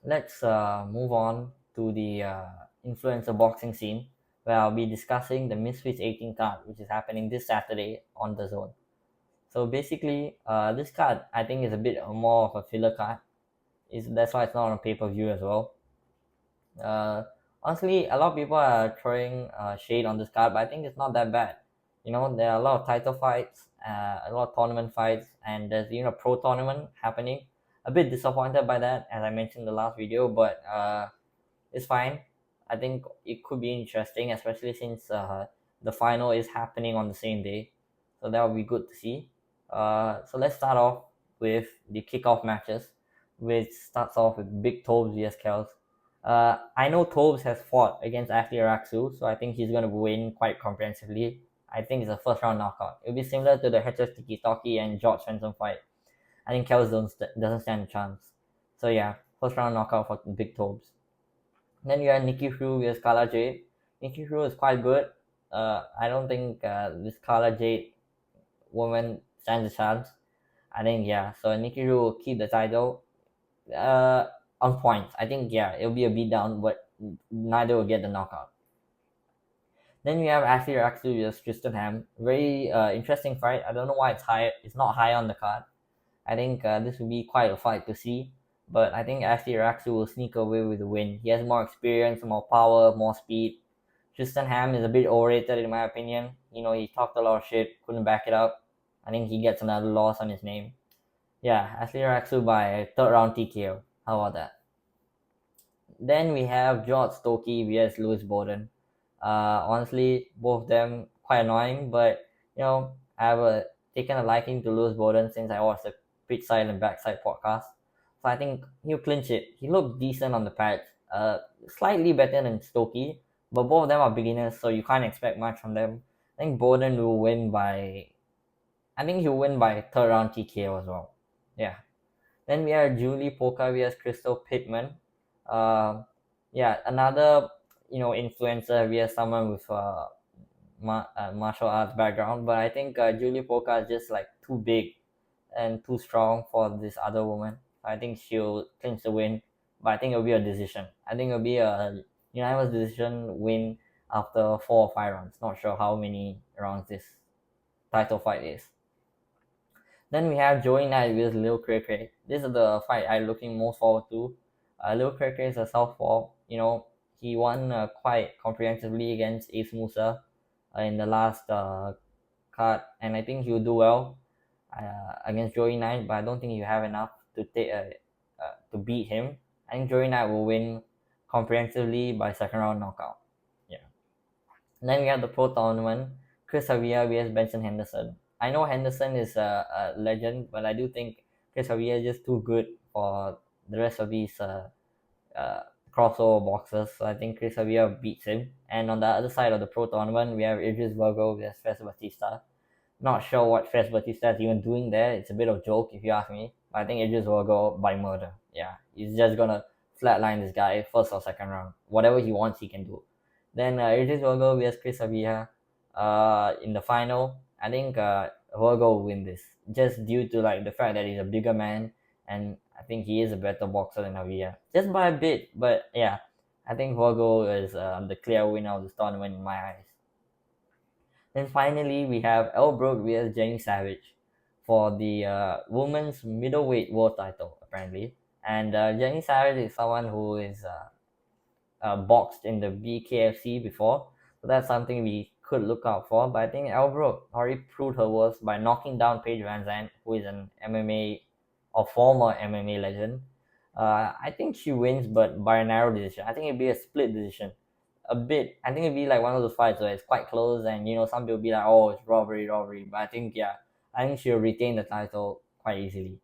let's move on to the influencer boxing scene, where I'll be discussing the Misfits 18 card, which is happening this Saturday on the Zone. So basically, this card I think is a bit more of a filler card. That's why it's not on pay-per-view as well. Uh, Honestly, a lot of people are throwing shade on this card, but I think it's not that bad. There are a lot of title fights, a lot of tournament fights, and there's pro tournament happening. A bit disappointed by that, as I mentioned in the last video, but it's fine. I think it could be interesting, especially since the final is happening on the same day, so that would be good to see. So let's start off with the kickoff matches, which starts off with Big Tobes vs Kels. I know Tobes has fought against Ashley Araksu, so I think he's going to win quite comprehensively. I think it's a first round knockout. It'll be similar to the HF Tiki Toki and George Svensson fight. I think Kels doesn't stand a chance. So yeah, first round knockout for Big Tobes. Then you have Nikki Hru vs Kala Jade. Nikki Hru is quite good. I don't think this Kala Jade woman stands a chance. I think yeah. So Nikki Hru will keep the title on points. I think yeah, it'll be a beatdown, but neither will get the knockout. Then we have Ashley Raksu vs Tristan Ham. Very interesting fight. I don't know why it's high. It's not high on the card. I think this will be quite a fight to see. But I think Ashley Raksu will sneak away with the win. He has more experience, more power, more speed. Tristan Ham is a bit overrated in my opinion. He talked a lot of shit, couldn't back it up. I think he gets another loss on his name. Yeah, Ashley Raksu by third round TKO. How about that? Then we have George Stokey vs Lewis Bowden. Honestly, both of them quite annoying, but I've taken a liking to Lewis Bowden since I watched the pitch side and backside podcast. So I think he'll clinch it. He looked decent on the patch, slightly better than Stokey, but both of them are beginners, so you can't expect much from them. I think Bowden will win by. I think he'll win by third round TKO as well. Yeah. Then we have Julie Polka vs Crystal Pittman. Uh, yeah, another influencer vs someone with martial arts background, but I think Julie Polka is just like too big and too strong for this other woman. I think she'll clinch the win, but I think it'll be a decision. I think it'll be a unanimous decision win after 4 or 5 rounds. Not sure how many rounds this title fight is. Then we have Joey Knight vs Lil Cray Cray. This is the fight I'm looking most forward to. Lil Cray Cray is a southpaw. He won quite comprehensively against Ace Musa in the last card, and I think he'll do well against Joey Knight. But I don't think you have enough to beat him. I think Joey Knight will win comprehensively by second round knockout. Yeah. And then we have the pro tournament: Chris Javier vs Benson Henderson. I know Henderson is a legend, but I do think Chris Javier is just too good for the rest of these uh, crossover boxers. So I think Chris Javier beats him. And on the other side of the pro tournament, we have Idris Virgo vs Fes Batista. Not sure what Fes Batista is even doing there. It's a bit of a joke if you ask me. But I think Idris Virgo by murder. Yeah, he's just gonna flatline this guy first or second round. Whatever he wants, he can do. Then Idris Virgo vs Chris Javier in the final. I think Virgo will win this just due to like the fact that he's a bigger man, and I think he is a better boxer than Javier, just by a bit. But yeah, I think Virgo is the clear winner of this tournament in my eyes. Then finally we have Elle Brooke vs Jenny Savage for the women's middleweight world title apparently, and Jenny Savage is someone who is boxed in the BKFC before, so that's something we could look out for. But I think Elle Brooke already proved her worth by knocking down Paige Van Zandt, who is an MMA or former MMA legend. I think she wins, but by a narrow decision. I think it'd be a split decision. A bit. I think it'd be like one of those fights where it's quite close, and some people be like, "Oh, it's robbery." But I think yeah, I think she'll retain the title quite easily.